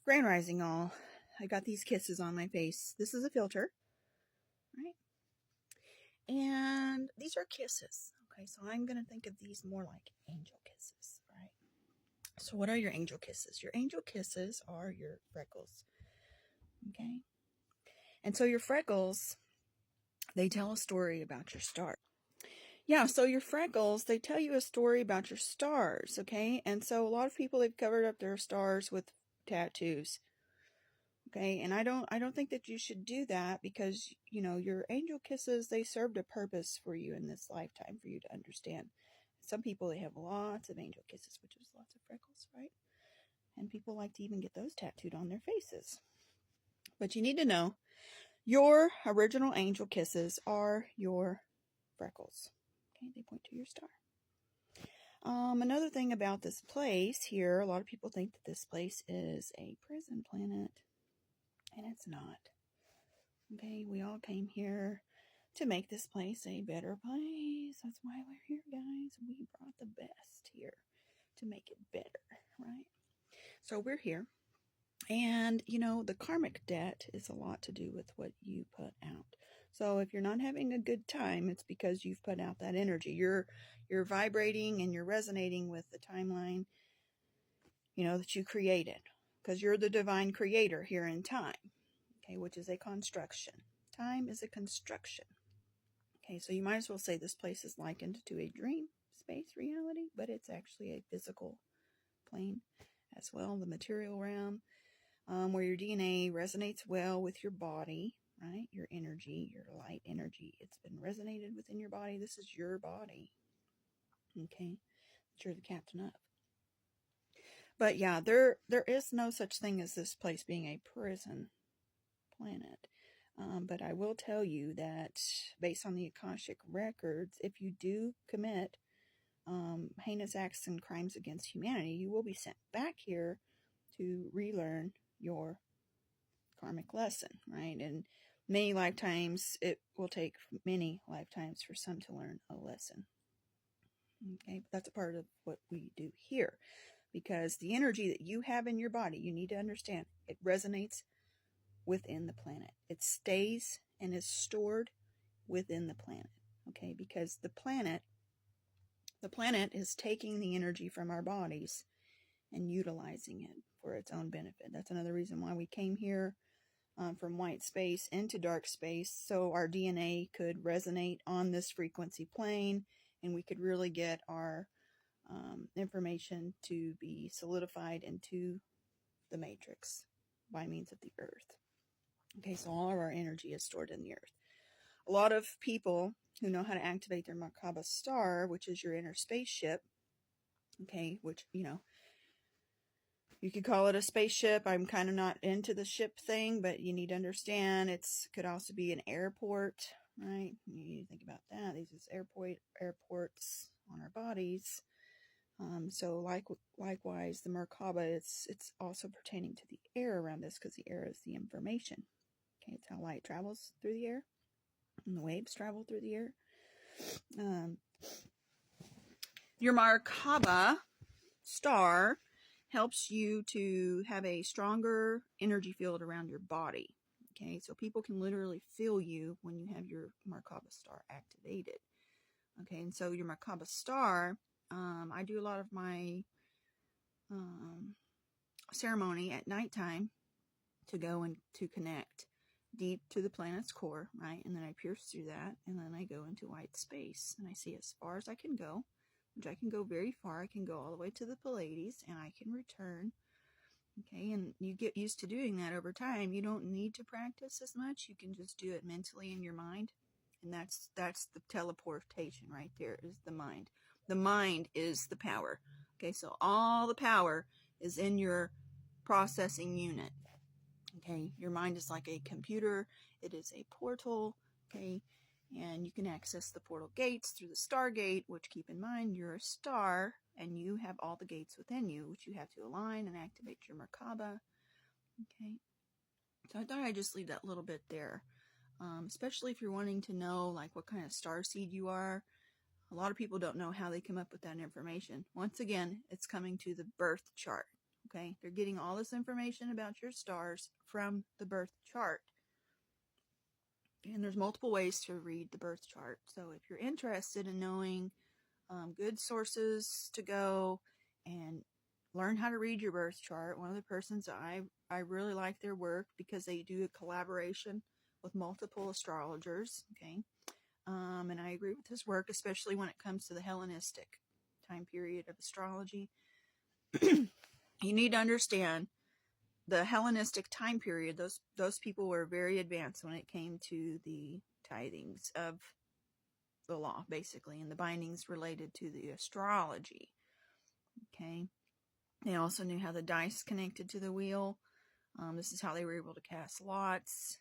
Grand Rising all. I got these kisses on my face. This is a filter, right? And these are kisses. Okay, so I'm going to think of these more like angel kisses, right? So what are your angel kisses? Your angel kisses are your freckles, okay? And so your freckles, they tell a story about your star. Yeah, so your freckles, they tell you a story about your stars, okay? And so a lot of people, they've covered up their stars with tattoos. Okay, and I don't think that you should do that because, you know, your angel kisses, they served a purpose for you in this lifetime for you to understand. Some people, they have lots of angel kisses, which is lots of freckles, right? And people like to even get those tattooed on their faces. But you need to know your original angel kisses are your freckles. Okay, they point to your star. Another thing about this place here, a lot of people think that this place is a prison planet, and it's not. Okay, we all came here to make this place a better place. That's why we're here, guys. We brought the best here to make it better, right? So we're here. And, you know, the karmic debt is a lot to do with what you put out. So if you're not having a good time, it's because you've put out that energy. You're vibrating and you're resonating with the timeline, you know, that you created. Because you're the divine creator here in time, okay, which is a construction. Time is a construction. Okay, so you might as well say this place is likened to a dream space reality, but it's actually a physical plane as well, the material realm, where your DNA resonates well with your body, right? Your energy, your light energy. It's been resonated within your body. This is your body, okay, that you're the captain of. But yeah, there is no such thing as this place being a prison planet. But I will tell you that based on the Akashic records, if you do commit heinous acts and crimes against humanity, you will be sent back here to relearn your karmic lesson, right? And many lifetimes, it will take many lifetimes for some to learn a lesson. Okay, but that's a part of what we do here, because the energy that you have in your body, you need to understand, it resonates within the planet. It stays and is stored within the planet, okay? Because the planet is taking the energy from our bodies and utilizing it for its own benefit. That's another reason why we came here from white space into dark space, so our DNA could resonate on this frequency plane and we could really get our information to be solidified into the matrix by means of the earth. Okay, so all of our energy is stored in the earth. A lot of people who know how to activate their Merkaba star, which is your inner spaceship, okay, which, you know, you could call it a spaceship. I'm kind of not into the ship thing, but you need to understand it could also be an airport, right? You need to think about that. These are airports on our bodies. So likewise, the Merkaba, it's also pertaining to the air around us, because the air is the information. Okay, it's how light travels through the air, and the waves travel through the air. Your Merkaba star helps you to have a stronger energy field around your body. Okay, so people can literally feel you when you have your Merkaba star activated. Okay, and so your Merkaba star, I do a lot of my ceremony at nighttime to go and to connect deep to the planet's core, right? And then I pierce through that, and then I go into white space, and I see as far as I can go, which I can go very far. I can go all the way to the Pleiades, and I can return. Okay, and you get used to doing that over time. You don't need to practice as much. You can just do it mentally in your mind, and that's the teleportation right there, is the mind. The mind is the power. Okay, so all the power is in your processing unit. Okay, your mind is like a computer. It is a portal. Okay, and you can access the portal gates through the Stargate, which, keep in mind, you're a star and you have all the gates within you, which you have to align and activate your Merkaba. Okay, so I thought I'd just leave that little bit there, especially if you're wanting to know like what kind of star seed you are. A lot of people don't know how they come up with that information. Once again, it's coming to the birth chart. Okay, they're getting all this information about your stars from the birth chart. And there's multiple ways to read the birth chart. So if you're interested in knowing good sources to go and learn how to read your birth chart, one of the persons I really like their work because they do a collaboration with multiple astrologers. Okay, and I agree with his work, especially when it comes to the Hellenistic time period of astrology. You need to understand the Hellenistic time period. Those people were very advanced when it came to the tithings of the law, basically, and the bindings related to the astrology. Okay, they also knew how the dice connected to the wheel. This is how they were able to cast lots,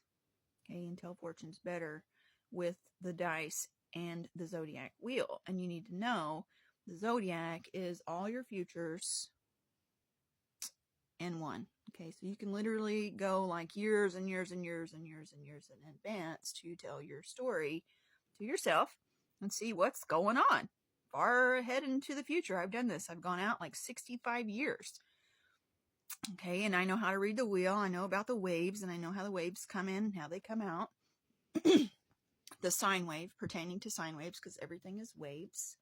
okay, and tell fortunes better with the dice and the zodiac wheel. And you need to know the zodiac is all your futures in one. Okay, so you can literally go like years and years and years and years and years in advance to tell your story to yourself and see what's going on far ahead into the future. I've done this. I've gone out like 65 years. Okay, and I know how to read the wheel. I know about the waves, and I know how the waves come in and how they come out. The sine wave, pertaining to sine waves, because everything is waves.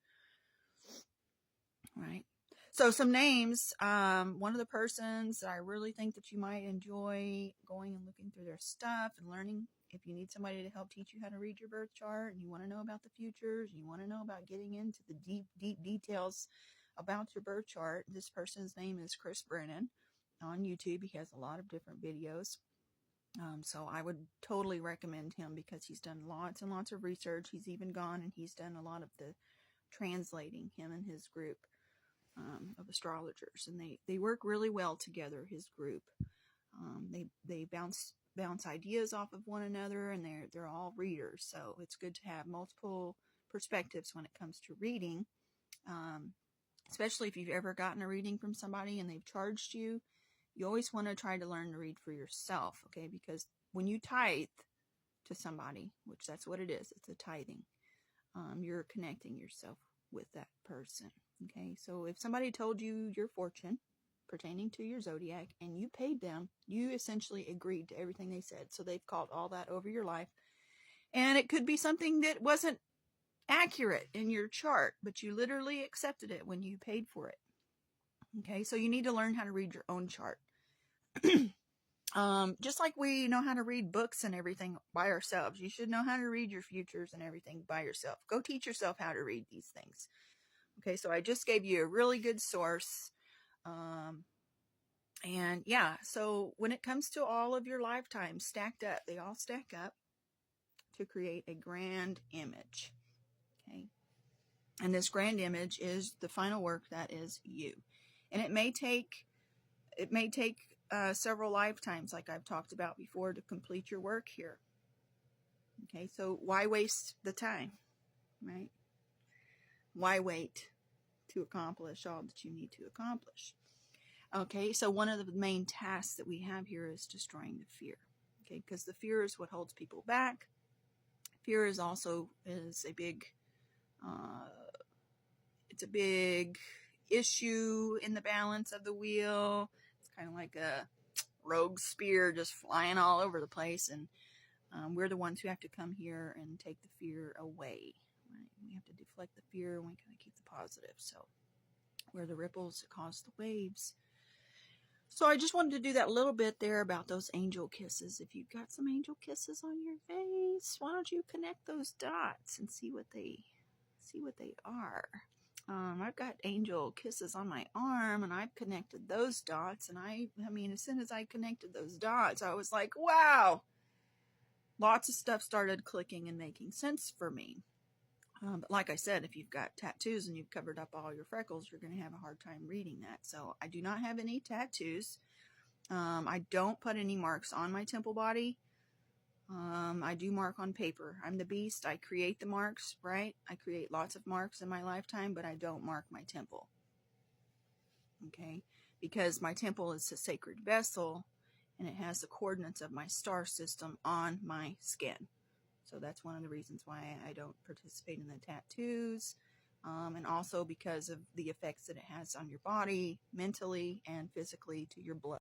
Right. So some names, one of the persons that I really think that you might enjoy going and looking through their stuff and learning, if you need somebody to help teach you how to read your birth chart and you want to know about the futures, you want to know about getting into the deep details about your birth chart, this person's name is Chris Brennan on YouTube. He has a lot of different videos. So I would totally recommend him because he's done lots and lots of research. He's even gone and he's done a lot of the translating, him and his group of astrologers, and they work really well together, his group. They bounce ideas off of one another, and they're all readers, so it's good to have multiple perspectives when it comes to reading, especially if you've ever gotten a reading from somebody and they've charged you. You always want to try to learn to read for yourself, okay? Because when you tithe to somebody, which that's what it is, it's a tithing, you're connecting yourself with that person. Okay, so if somebody told you your fortune pertaining to your zodiac and you paid them, you essentially agreed to everything they said. So they've called all that over your life. And it could be something that wasn't accurate in your chart, but you literally accepted it when you paid for it. Okay, so you need to learn how to read your own chart. Just like we know how to read books and everything by ourselves, you should know how to read your futures and everything by yourself. Go teach yourself how to read these things. Okay, so I just gave you a really good source. And yeah, so when it comes to all of your lifetimes stacked up, they all stack up to create a grand image. Okay, and this grand image is the final work that is you. And it may take several lifetimes, like I've talked about before, to complete your work here. Okay, so why waste the time, right? Why wait to accomplish all that you need to accomplish? Okay, so one of the main tasks that we have here is destroying the fear. Okay, because the fear is what holds people back. Fear is also a big, it's a big issue in the balance of the wheel. It's kind of like a rogue spear just flying all over the place, and we're the ones who have to come here and take the fear away. Right? We have to deflect the fear, and we kind of keep the positive. So we're the ripples that cause the waves. So I just wanted to do that little bit there about those angel kisses. If you've got some angel kisses on your face, why don't you connect those dots and see what they are? I've got angel kisses on my arm, and I've connected those dots. And I mean, as soon as I connected those dots, I was like, wow! Lots of stuff started clicking and making sense for me. But like I said, if you've got tattoos and you've covered up all your freckles, you're going to have a hard time reading that. So I do not have any tattoos. I don't put any marks on my temple body. I do mark on paper. I'm the beast. I create the marks, right? I create lots of marks in my lifetime, but I don't mark my temple. Okay? Because my temple is a sacred vessel, and it has the coordinates of my star system on my skin. So that's one of the reasons why I don't participate in the tattoos. and also because of the effects that it has on your body, mentally, and physically to your blood.